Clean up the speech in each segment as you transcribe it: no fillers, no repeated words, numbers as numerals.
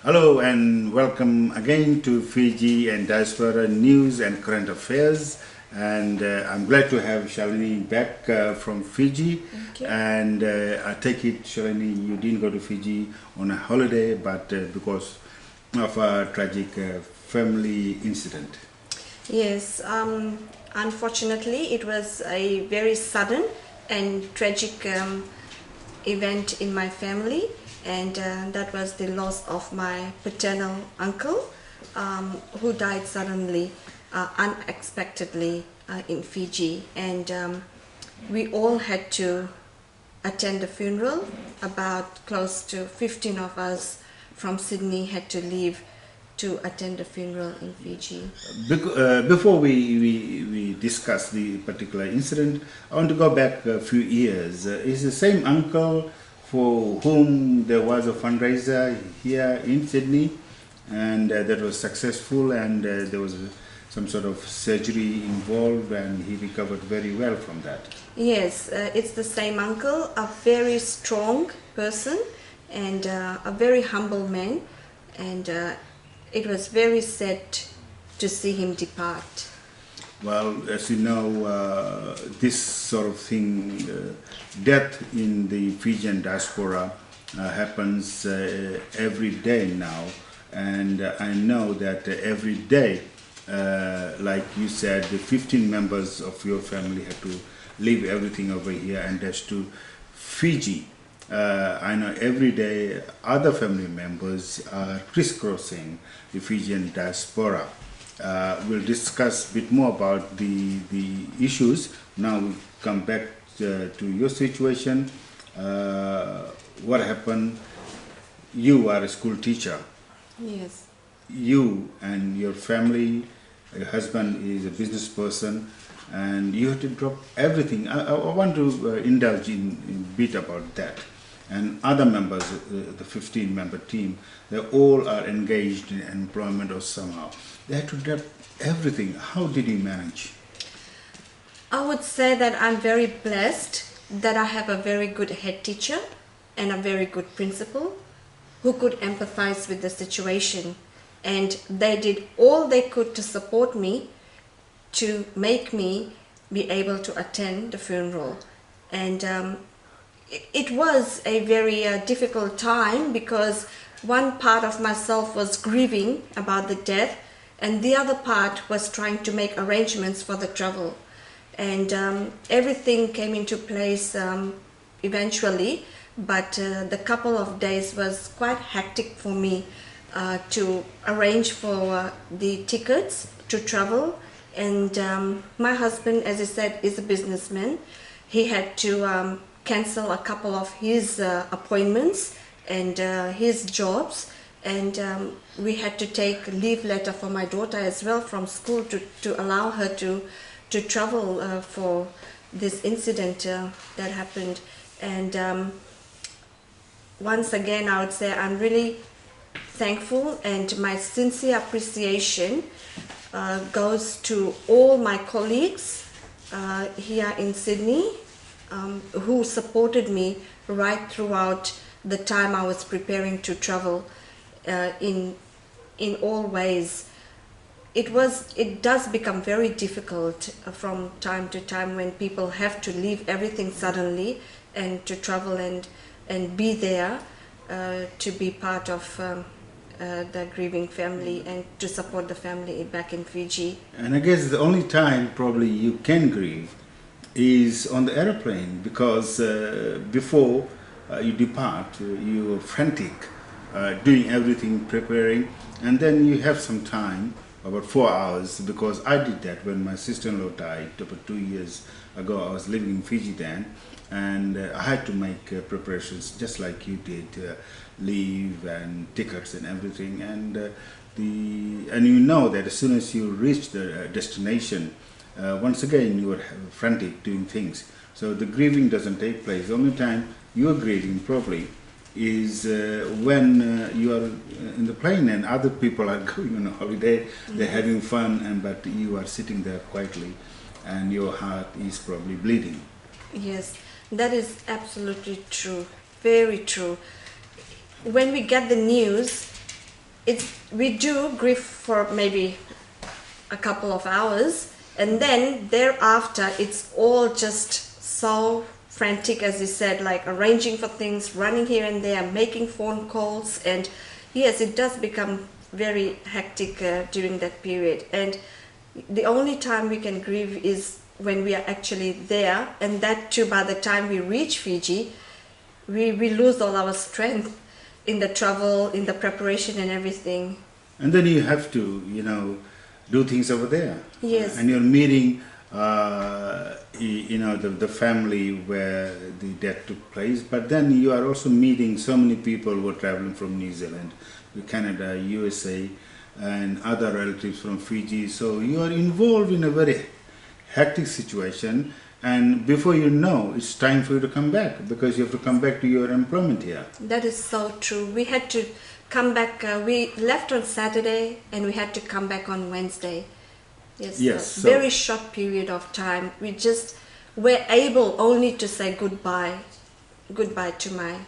Hello and welcome again to Fiji and Diaspora News and Current Affairs. And I'm glad to have Shalini back from Fiji. Thank you. And I take it, Shalini, you didn't go to Fiji on a holiday, but because of a tragic family incident. Yes, unfortunately, it was a very sudden and tragic event in my family, and that was the loss of my paternal uncle, who died suddenly, unexpectedly in Fiji, and we all had to attend the funeral. About close to 15 of us from Sydney had to leave to attend the funeral in Fiji. Before we discuss the particular incident, I want to go back a few years. Is the same uncle for whom there was a fundraiser here in Sydney, and that was successful, and there was some sort of surgery involved, and he recovered very well from that. Yes, it's the same uncle, a very strong person and a very humble man, and it was very sad to see him depart. Well, as you know, this sort of thing, death in the Fijian diaspora happens every day now, and I know that every day, like you said, the 15 members of your family had to leave everything over here and dash to Fiji. I know every day other family members are crisscrossing the Fijian diaspora. We'll discuss a bit more about the issues. Now we come back to your situation. What happened? You are a school teacher. Yes. You and your family, your husband is a business person, and you had to drop everything. I want to indulge in a bit about that. And other members, the 15-member team, they all are engaged in employment or somehow. They had to drop everything. How did you manage? I would say that I'm very blessed that I have a very good head teacher and a very good principal who could empathize with the situation, and they did all they could to support me to make me be able to attend the funeral. And it was a very difficult time, because one part of myself was grieving about the death, and the other part was trying to make arrangements for the travel. And everything came into place eventually, but the couple of days was quite hectic for me to arrange for the tickets to travel. And my husband, as I said, is a businessman. He had to cancel a couple of his appointments and his jobs, and we had to take leave letter for my daughter as well from school to allow her to travel for this incident that happened. And once again, I would say I'm really thankful, and my sincere appreciation goes to all my colleagues here in Sydney, who supported me right throughout the time I was preparing to travel in all ways. It does become very difficult from time to time when people have to leave everything suddenly and to travel and be there to be part of the grieving family and to support the family back in Fiji. And I guess the only time probably you can grieve is on the aeroplane, because before you depart, you're frantic, doing everything, preparing, and then you have some time, about 4 hours, because I did that when my sister-in-law died about 2 years ago. I was living in Fiji then, and I had to make preparations just like you did, leave and tickets and everything, and you know that as soon as you reach the destination, once again you are frantic doing things. So the grieving doesn't take place. The only time you are grieving probably is when you are in the plane and other people are going on a holiday, they're having fun, but you are sitting there quietly and your heart is probably bleeding. Yes, that is absolutely true, very true. When we get the news, we do grieve for maybe a couple of hours, and then thereafter it's all just so frantic, as you said, like arranging for things, running here and there, making phone calls, and yes, it does become very hectic during that period. And the only time we can grieve is when we are actually there, and that too, by the time we reach Fiji, we lose all our strength in the travel, in the preparation and everything. And then you have to, you know, do things over there. Yes. And you're meeting, you know, the family where the death took place. But then you are also meeting so many people who are traveling from New Zealand, Canada, USA, and other relatives from Fiji. So you are involved in a very hectic situation. And before you know, it's time for you to come back, because you have to come back to your employment here. That is so true. We had to come back. We left on Saturday and we had to come back on Wednesday. Yes. Yes. So very short period of time. We just were able only to say goodbye to my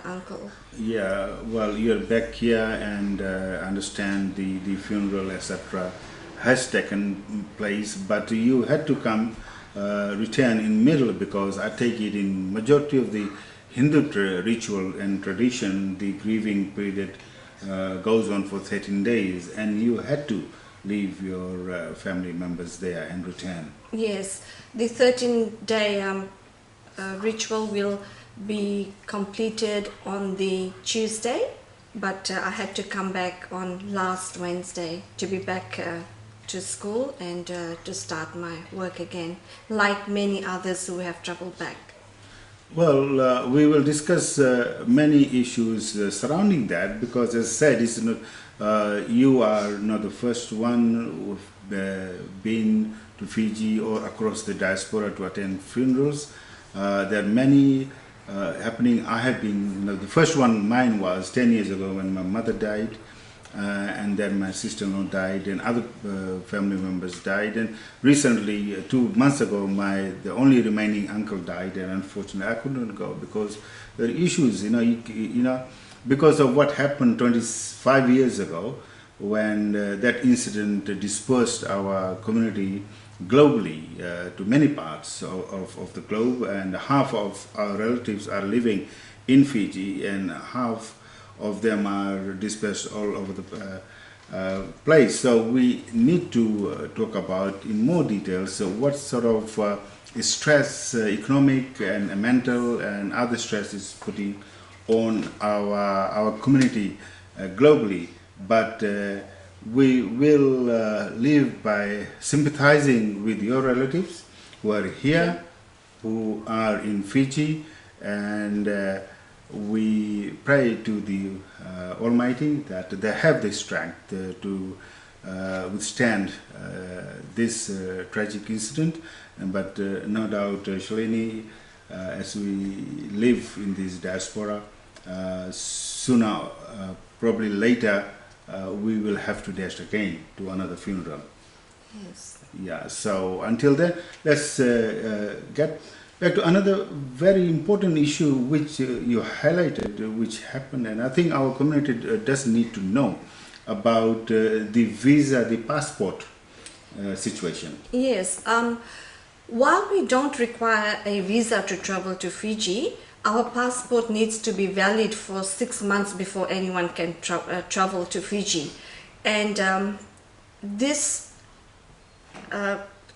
uncle. Yeah, well, you're back here, and understand the funeral, etc., has taken place, but you had to come, return in middle, because I take it in majority of the Hindu ritual and tradition, the grieving period goes on for 13 days, and you had to leave your family members there and return. Yes, the 13-day ritual will be completed on the Tuesday, but I had to come back on last Wednesday to be back to school and to start my work again, like many others who have traveled back. Well, we will discuss many issues surrounding that, because as I said, it's not, you are not the first one who've been to Fiji or across the diaspora to attend funerals. There are many happening. I have been, you know, the first one mine was 10 years ago when my mother died, and then my sister-in-law died, and other family members died, and recently 2 months ago the only remaining uncle died, and unfortunately I couldn't go because there are issues, you know, because of what happened 25 years ago when that incident dispersed our community globally to many parts of the globe, and half of our relatives are living in Fiji and half of them are dispersed all over the place. So we need to talk about in more detail, so what sort of stress, economic and mental and other stress is putting on our community globally. But we will live by sympathizing with your relatives who are here, who are in Fiji, and we pray to the Almighty that they have the strength to withstand this tragic incident. But no doubt, Shalini, as we live in this diaspora, sooner, probably later, we will have to dash again to another funeral. Yes. Yeah, so until then, let's get back to another very important issue which you highlighted, which happened, and I think our community does need to know about the visa, the passport situation. Yes. While we don't require a visa to travel to Fiji, our passport needs to be valid for 6 months before anyone can travel to Fiji. And this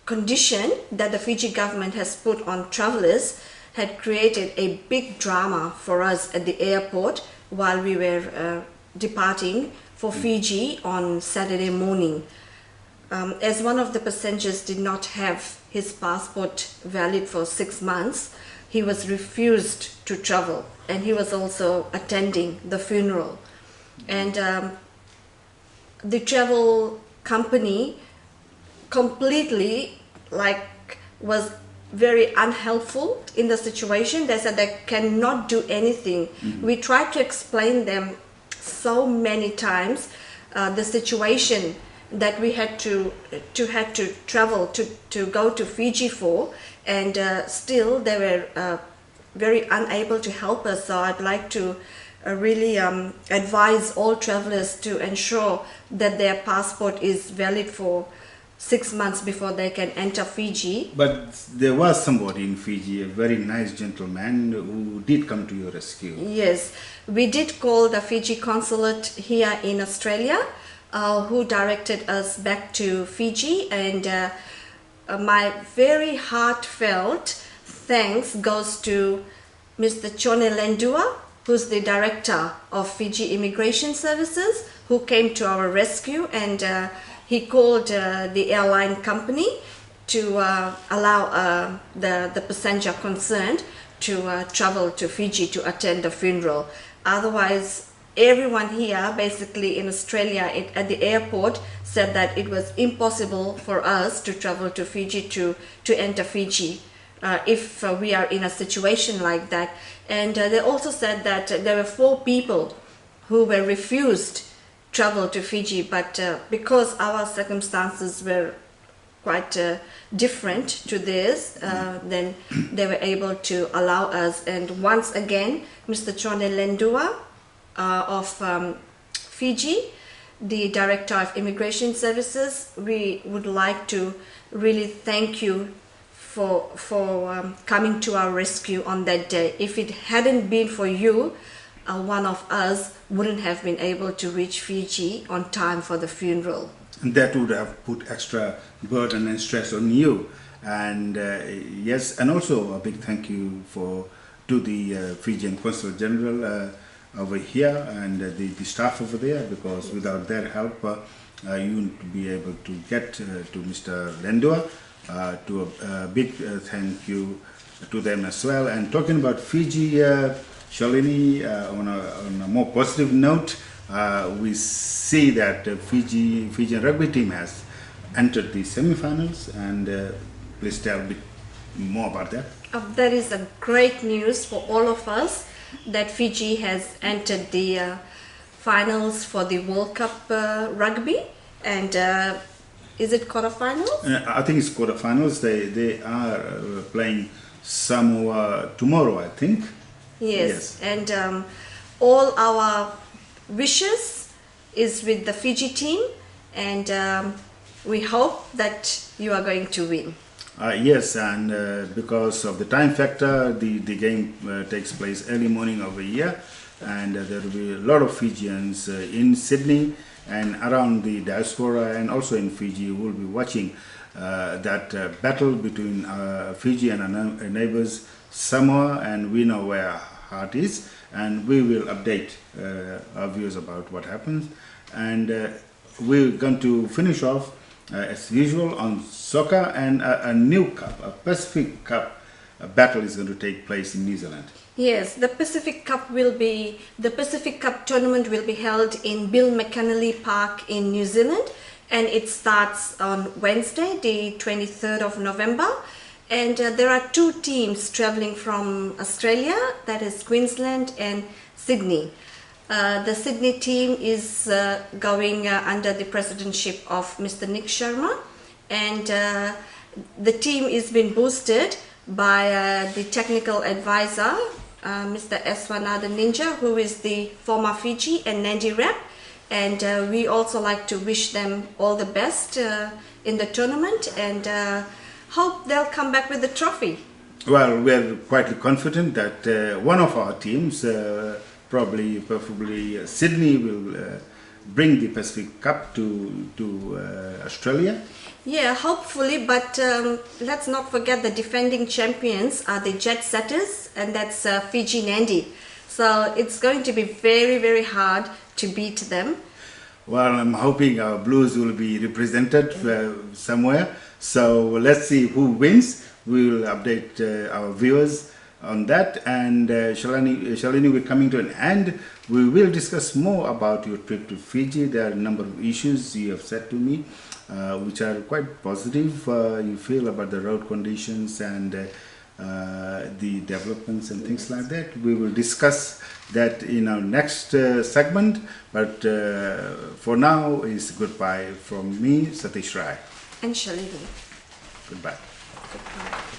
condition that the Fiji government has put on travelers had created a big drama for us at the airport while we were departing for Fiji on Saturday morning. As one of the passengers did not have his passport valid for 6 months, he was refused to travel, and he was also attending the funeral. And the travel company completely was very unhelpful in the situation. They said they cannot do anything. We tried to explain them so many times the situation that we had to travel to go to Fiji for, and still they were very unable to help us. So I'd like to really advise all travelers to ensure that their passport is valid for 6 months before they can enter Fiji. But there was somebody in Fiji, a very nice gentleman, who did come to your rescue. Yes, we did call the Fiji consulate here in Australia, who directed us back to Fiji, and my very heartfelt thanks goes to Mr. Chone Lendua, who's the director of Fiji Immigration Services, who came to our rescue, and he called the airline company to allow the passenger concerned to travel to Fiji to attend the funeral. Otherwise, everyone here basically in Australia at the airport said that it was impossible for us to travel to Fiji to enter Fiji if we are in a situation like that. And they also said that there were 4 people who were refused travel to Fiji, but because our circumstances were quite different to theirs, then they were able to allow us. And once again, Mr. Chone Lendua of Fiji, the Director of Immigration Services, we would like to really thank you for coming to our rescue on that day. If it hadn't been for you, one of us wouldn't have been able to reach Fiji on time for the funeral. And that would have put extra burden and stress on you. And yes, and also a big thank you to the Fijian Consul General over here and the staff over there, because without their help you wouldn't be able to get to Mr. Lendua. To a big thank you to them as well. And talking about Fiji, Shalini, on a more positive note, we see that Fijian rugby team has entered the semi-finals, and please tell a bit more about that. That is a great news for all of us, that Fiji has entered the finals for the World Cup rugby. And is it quarterfinals? I think it's quarterfinals. They are playing Samoa tomorrow, I think. Yes. And all our wishes is with the Fiji team, and we hope that you are going to win. Yes, and because of the time factor, the game takes place early morning over here, and there will be a lot of Fijians in Sydney and around the Diaspora, and also in Fiji, who will be watching that battle between Fiji and our neighbors Samoa, and we know where our heart is, and we will update our viewers about what happens. And we're going to finish off as usual on soccer, and a new cup, a Pacific Cup battle is going to take place in New Zealand. Yes, the Pacific Cup tournament will be held in Bill McKinley Park in New Zealand, and it starts on Wednesday, the 23rd of November. And there are 2 teams traveling from Australia, that is Queensland and Sydney. The Sydney team is going under the presidentship of Mr. Nick Sharma, and the team is being boosted by the technical advisor, Mr. Eswanathan Ninja, who is the former Fiji and Nandi rep, and we also like to wish them all the best in the tournament, and hope they'll come back with the trophy. Well, we're quite confident that one of our teams, preferably Sydney, will bring the Pacific Cup to Australia. Yeah, hopefully, but let's not forget the defending champions are the Jet Setters, and that's Fiji Nandi. So it's going to be very, very hard to beat them. Well, I'm hoping our Blues will be represented somewhere. So let's see who wins. We will update our viewers on that. And Shalini, we're coming to an end. We will discuss more about your trip to Fiji. There are a number of issues you have said to me, which are quite positive. You feel about the road conditions and the developments and things like that. We will discuss that in our next segment. But for now, is goodbye from me, Satish Rai. And Shalini. Goodbye. Goodbye.